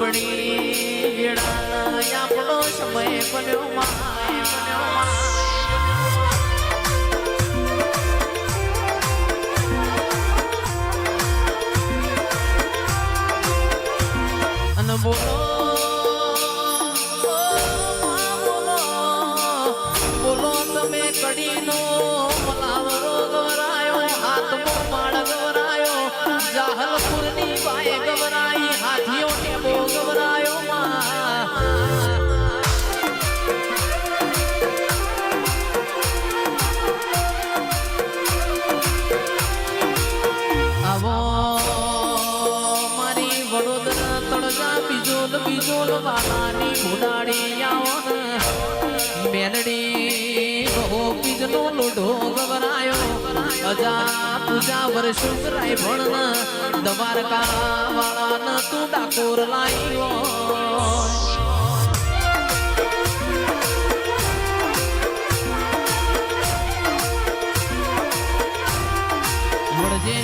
આપણી વેળા આપણો સમય બન્યો અને બોલો બોલો તમે કડીનો મલાવરો ગવરાયો હાથમાં માળ ગવરાયો જાહલપુરની બાએ ગવરાઈ હાથીઓ ટેબો ગવરાયો આવો મારી વડોદરા તળજા બીજોલ વાલાની ભૂલાડી આવો મેલડી ગો બીજનો લોઢો ગવરાયો અજા પૂજા વર્ષો કરાય ભણ દ્વારકા વાળા તું ડાકોર લાવ્યો